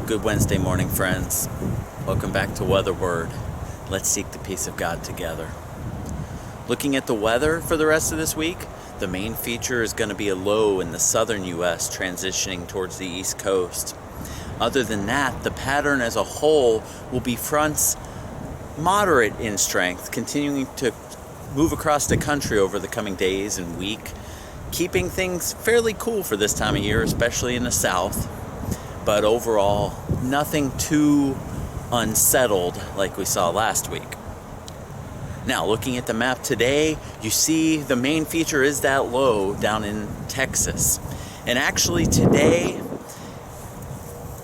Good Wednesday morning, friends. Welcome back to WeatherWord. Let's seek the peace of God together. Looking at the weather for the rest of this week, the main feature is going to be a low in the southern U.S. transitioning towards the east coast. Other than that, the pattern as a whole will be fronts moderate in strength, continuing to move across the country over the coming days and week, keeping things fairly cool for this time of year, especially in the south. But overall, nothing too unsettled like we saw last week. Now, looking at the map today, you see the main feature is that low down in Texas. And actually today,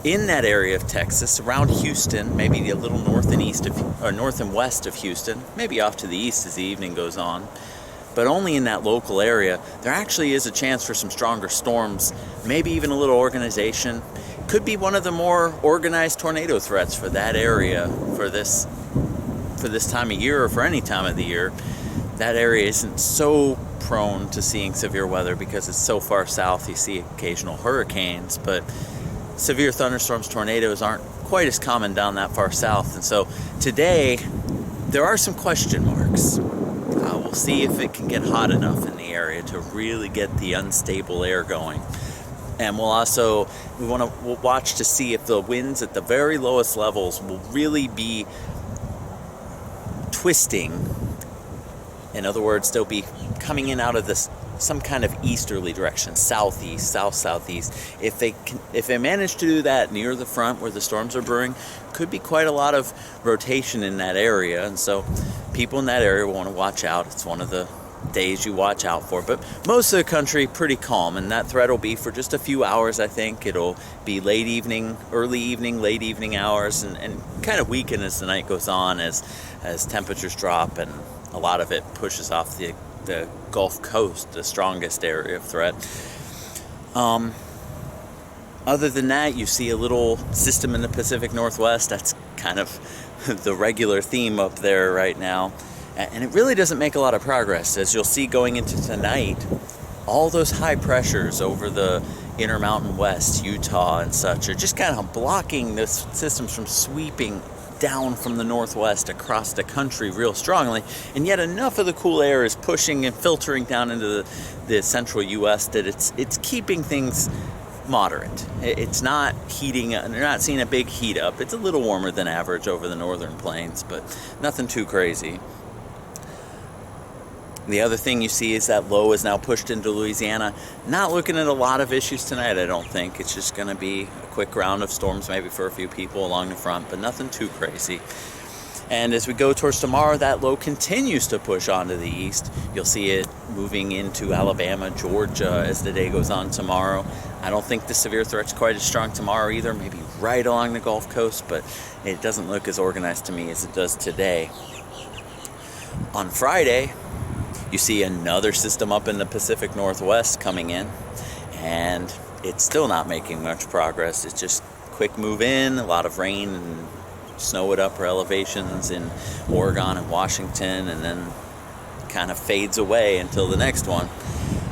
in that area of Texas, around Houston, maybe a little north and west of Houston, maybe off to the east as the evening goes on, but only in that local area, there actually is a chance for some stronger storms, maybe even a little organization. Could be one of the more organized tornado threats for that area for this time of year, or for any time of the year. That area isn't so prone to seeing severe weather because it's so far south. You see occasional hurricanes, but severe thunderstorms, tornadoes aren't quite as common down that far south. And so today, there are some question marks. We'll see if it can get hot enough in the area to really get the unstable air going. And we'll watch to see if the winds at the very lowest levels will really be twisting. In other words, they'll be coming in out of some kind of easterly direction, southeast, southeast. If they manage to do that near the front where the storms are brewing, could be quite a lot of rotation in that area. And so people in that area will want to watch out. It's one of the days you watch out for. But most of the country pretty calm, and that threat will be for just a few hours. I think it'll be late evening, late evening hours, and kind of weaken as the night goes on, as temperatures drop, and a lot of it pushes off the Gulf Coast, the strongest area of threat. Other than that, you see a little system in the Pacific Northwest. That's kind of the regular theme up there right now. And it really doesn't make a lot of progress. As you'll see going into tonight, all those high pressures over the Intermountain West, Utah and such, are just kind of blocking this systems from sweeping down from the northwest across the country real strongly. And yet enough of the cool air is pushing and filtering down into the central U.S. that it's keeping things moderate. It's not heating. They're not seeing a big heat up. It's a little warmer than average over the northern plains, but nothing too crazy. The other thing you see is that low is now pushed into Louisiana. Not looking at a lot of issues tonight, I don't think. It's just going to be a quick round of storms maybe for a few people along the front, but nothing too crazy. And as we go towards tomorrow, that low continues to push onto the east. You'll see it moving into Alabama, Georgia as the day goes on tomorrow. I don't think the severe threat's quite as strong tomorrow either, maybe right along the Gulf Coast, but it doesn't look as organized to me as it does today. On Friday, you see another system up in the Pacific Northwest coming in, and it's still not making much progress. It's just quick move in, a lot of rain and snow at upper elevations in Oregon and Washington, and then kind of fades away until the next one.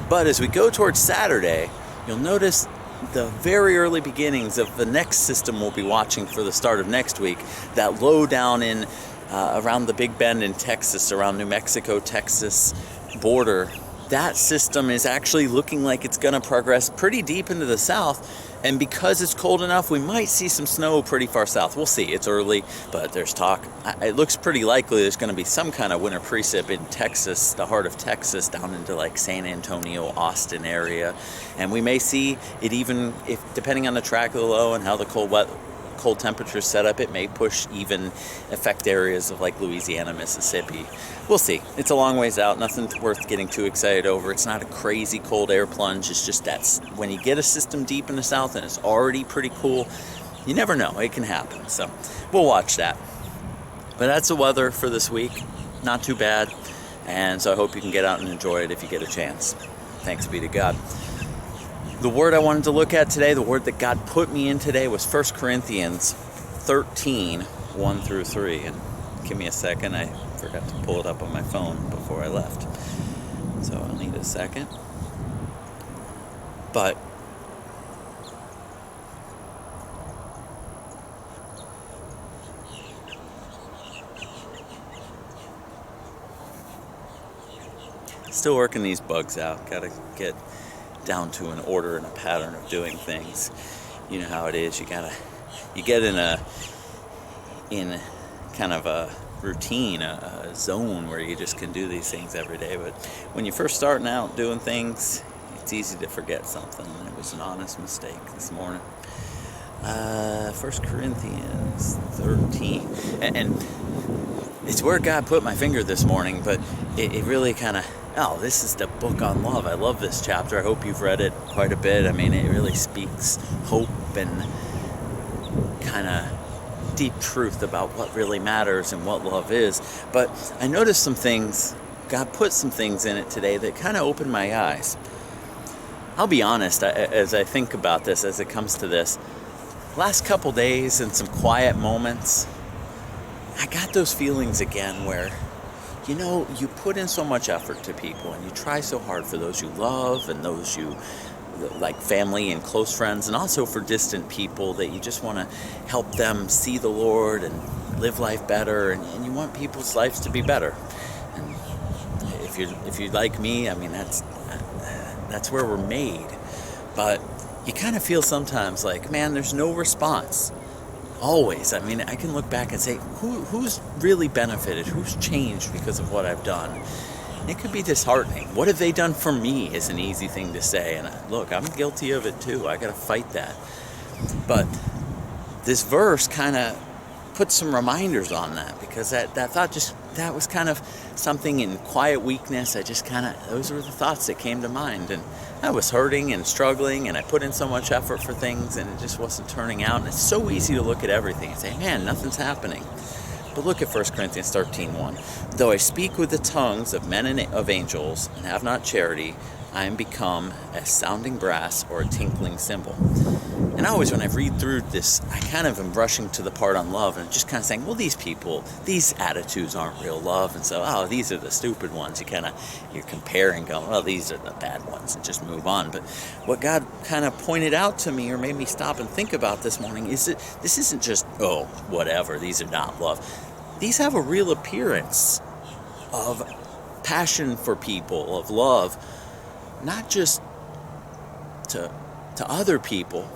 But as we go towards Saturday, you'll notice the very early beginnings of the next system we'll be watching for the start of next week, that low down in around the Big Bend in Texas, around New Mexico, Texas border. That system is actually looking like it's going to progress pretty deep into the south. And because it's cold enough, we might see some snow pretty far south. We'll see. It's early, but there's talk. It looks pretty likely there's going to be some kind of winter precip in Texas, the heart of Texas, down into like San Antonio, Austin area. And we may see it even, if depending on the track of the low and how the cold temperatures set up, it may affect areas of like Louisiana, Mississippi. We'll see. It's a long ways out. Nothing worth getting too excited over. It's not a crazy cold air plunge. It's just that when you get a system deep in the south and it's already pretty cool, you never know. It can happen. So we'll watch that. But that's the weather for this week. Not too bad. And so I hope you can get out and enjoy it if you get a chance. Thanks be to God. The word I wanted to look at today, the word that God put me in today, was 1 Corinthians 13, 1 through 3. And give me a second. I forgot to pull it up on my phone before I left. So I'll need a second. But still working these bugs out. Got to get down to an order and a pattern of doing things. You know how it is. You get in kind of a routine, a zone where you just can do these things every day. But when you're first starting out doing things, it's easy to forget something. And it was an honest mistake this morning. 1 Corinthians 13. And it's where God put my finger this morning, but it really kind of, this is the book on love. I love this chapter. I hope you've read it quite a bit. I mean, it really speaks hope and kind of deep truth about what really matters and what love is. But I noticed some things, God put some things in it today that kind of opened my eyes. I'll be honest, as I think about this, as it comes to this, last couple days and some quiet moments, I got those feelings again where, you put in so much effort to people and you try so hard for those you love and those you like, family and close friends, and also for distant people that you just want to help them see the Lord and live life better, and you want people's lives to be better. And if you're like me, I mean, that's where we're made. But you kind of feel sometimes like, man, there's no response. Always. I mean, I can look back and say, who's really benefited? Who's changed because of what I've done? It could be disheartening. What have they done for me is an easy thing to say. And look, I'm guilty of it too. I got to fight that. But this verse kind of puts some reminders on that, because that thought that was kind of something in quiet weakness. Those were the thoughts that came to mind. And I was hurting and struggling, and I put in so much effort for things, and it just wasn't turning out. And it's so easy to look at everything and say, man, nothing's happening. But look at 1 Corinthians 13:1. Though I speak with the tongues of men and of angels and have not charity, I am become a sounding brass or a tinkling cymbal. And always when I read through this, I kind of am rushing to the part on love and just kind of saying, well, these people, these attitudes aren't real love. And so, these are the stupid ones. You're comparing, going, well, these are the bad ones, and just move on. But what God kind of pointed out to me, or made me stop and think about this morning, is that this isn't just, whatever, these are not love. These have a real appearance of passion for people, of love, not just to other people.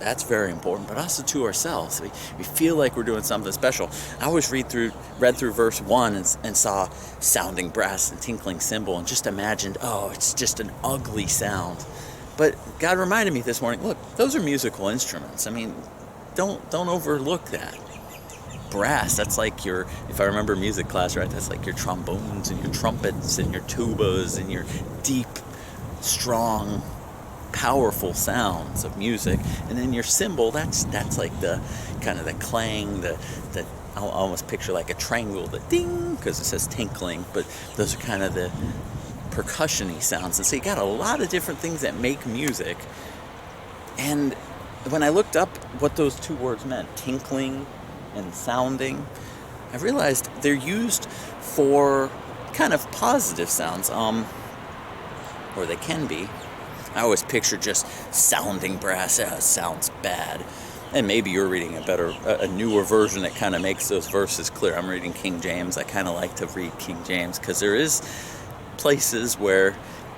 That's very important, but also to ourselves. We feel like we're doing something special. I always read through verse 1 and saw sounding brass and tinkling cymbal and just imagined, it's just an ugly sound. But God reminded me this morning, look, those are musical instruments. I mean, don't overlook that. Brass, that's like if I remember music class right, that's like your trombones and your trumpets and your tubas and your deep, strong, powerful sounds of music. And then your cymbal, that's like the kind of the clang, the I almost picture like a triangle, the ding, because it says tinkling, but those are kind of the percussion-y sounds. And so you got a lot of different things that make music. And when I looked up what those two words meant, tinkling and sounding, I realized they're used for kind of positive sounds, or they can be. I always picture just sounding brass. Sounds bad. And maybe you're reading a newer version that kind of makes those verses clear. I'm reading King James. I kind of like to read King James because there is places where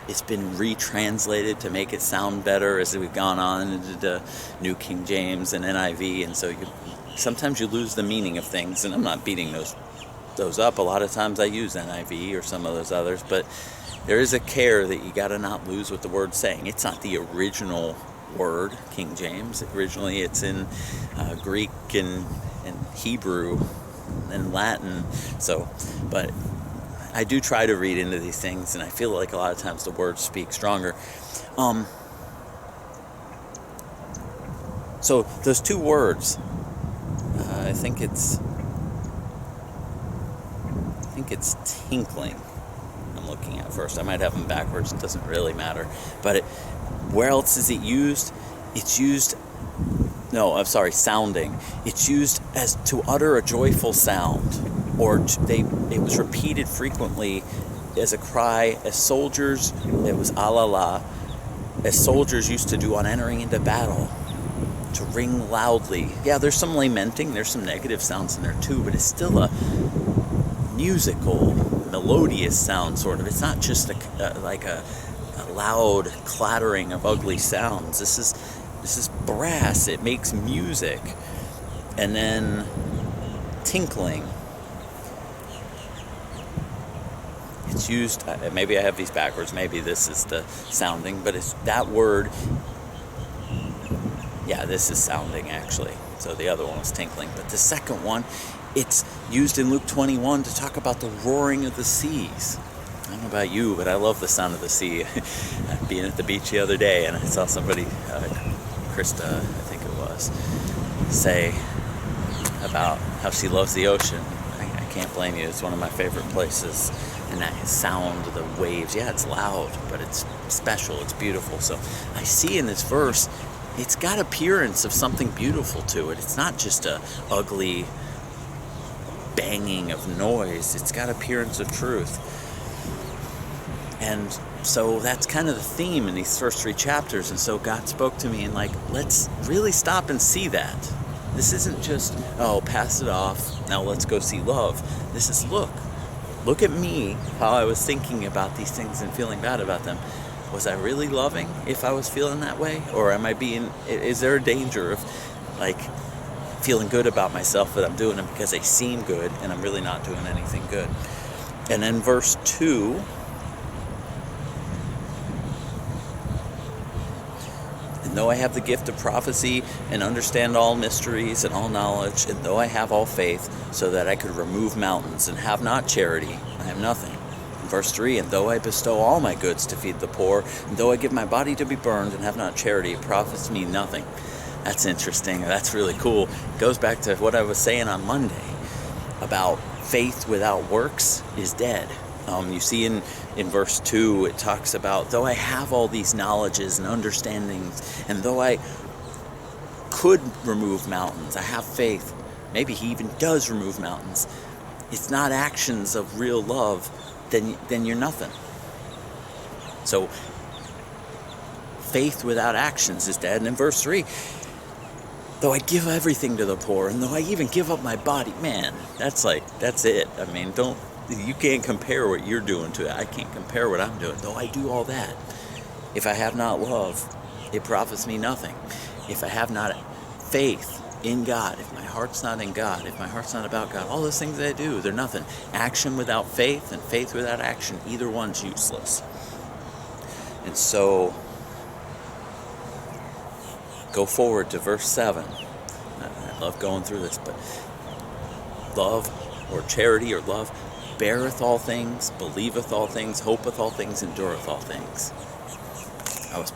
it's been retranslated to make it sound better as we've gone on into the New King James and NIV, and so sometimes you lose the meaning of things. And I'm not beating those up. A lot of times I use NIV or some of those others, but there is a care that you got to not lose what the word's saying. It's not the original word, King James. Originally it's in Greek and Hebrew and Latin. So, but I do try to read into these things, and I feel like a lot of times the words speak stronger. So those two words, I think it's tinkling. I'm looking at first. I might have them backwards. It doesn't really matter. But where else is it used? It's used. Sounding. It's used as to utter a joyful sound, or it was repeated frequently as a cry, as soldiers. It was alala, as soldiers used to do on entering into battle, to ring loudly. Yeah, there's some lamenting. There's some negative sounds in there too, but it's still a musical melodious sound, sort of. It's not just like a loud clattering of ugly sounds. This is brass. It makes music. And then tinkling. It's used, maybe I have these backwards, maybe this is the sounding, but it's that word. Yeah, this is sounding, actually. So the other one was tinkling. But the second one, it's used in Luke 21 to talk about the roaring of the seas. I don't know about you, but I love the sound of the sea. Being at the beach the other day, and I saw somebody, Krista, I think it was, say about how she loves the ocean. I can't blame you. It's one of my favorite places. And that sound, the waves, yeah, it's loud, but it's special, it's beautiful. So I see in this verse, it's got appearance of something beautiful to it. It's not just a ugly banging of noise. It's got appearance of truth. And so that's kind of the theme in these first 3 chapters. And so God spoke to me and let's really stop and see that. This isn't just, pass it off, now let's go see love. This is, look at me, how I was thinking about these things and feeling bad about them. Was I really loving if I was feeling that way? Or is there a danger of feeling good about myself that I'm doing them because they seem good and I'm really not doing anything good? And then verse 2, and though I have the gift of prophecy and understand all mysteries and all knowledge, and though I have all faith so that I could remove mountains and have not charity, I am nothing. Verse 3, and though I bestow all my goods to feed the poor, and though I give my body to be burned and have not charity, it profits me nothing. That's interesting. That's really cool. It goes back to what I was saying on Monday about faith without works is dead. You see in verse 2, it talks about, though I have all these knowledges and understandings, and though I could remove mountains, I have faith. Maybe he even does remove mountains. It's not actions of real love, then you're nothing. So faith without actions is dead. And in verse 3, though I give everything to the poor, and though I even give up my body, man, that's it. I mean, you can't compare what you're doing to it. I can't compare what I'm doing. Though I do all that, if I have not love, it profits me nothing. If I have not faith in God, if my heart's not in God, if my heart's not about God, all those things that I do, they're nothing. Action without faith and faith without action, either one's useless. And so, go forward to verse 7. I love going through this, but love or charity or love beareth all things, believeth all things, hopeth all things, endureth all things. I was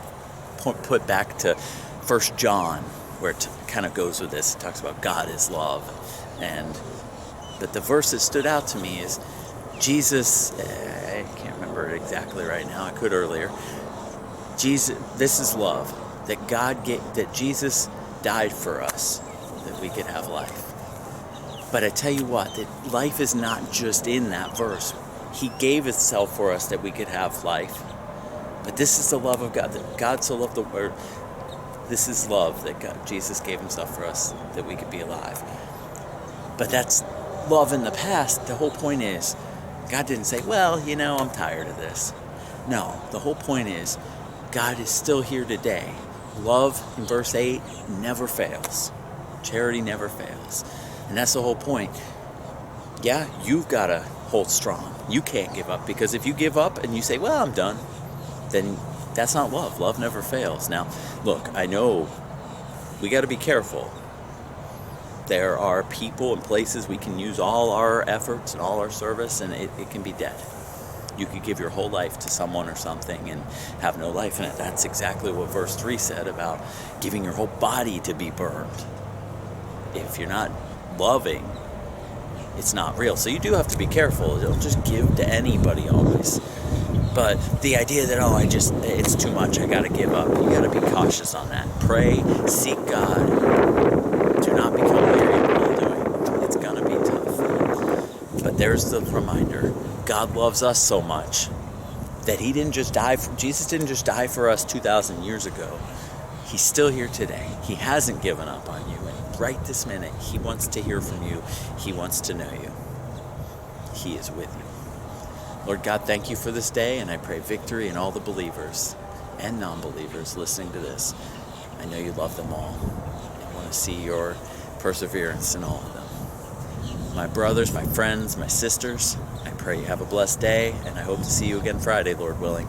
put back to 1 John, where it kind of goes with this. It talks about God is love. But the verse that stood out to me is Jesus, I can't remember it exactly right now, I could earlier. Jesus, this is love, that Jesus died for us, that we could have life. But I tell you what, that life is not just in that verse. He gave himself for us that we could have life. But this is the love of God, that God so loved the world. This is love, that Jesus gave himself for us that we could be alive. But that's love in the past. The whole point is, God didn't say, I'm tired of this. No, the whole point is, God is still here today. Love, in verse 8, never fails. Charity never fails. And that's the whole point. Yeah, you've got to hold strong. You can't give up, because if you give up and you say, I'm done, then that's not love. Love never fails. Now, look, I know we got to be careful. There are people and places we can use all our efforts and all our service, and it can be dead. You could give your whole life to someone or something and have no life in it. That's exactly what verse 3 said about giving your whole body to be burned. If you're not loving, it's not real. So you do have to be careful. Don't just give to anybody always. But the idea that, it's too much, I got to give up, you got to be cautious on that. Pray, seek God. Do not become weary in well-doing. It's going to be tough. But there's the reminder. God loves us so much that Jesus didn't just die for us 2,000 years ago. He's still here today. He hasn't given up on you. And right this minute, he wants to hear from you. He wants to know you. He is with you. Lord God, thank you for this day, and I pray victory in all the believers and non-believers listening to this. I know you love them all. I want to see your perseverance in all of them. My brothers, my friends, my sisters, I pray you have a blessed day, and I hope to see you again Friday, Lord willing.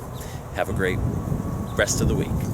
Have a great rest of the week.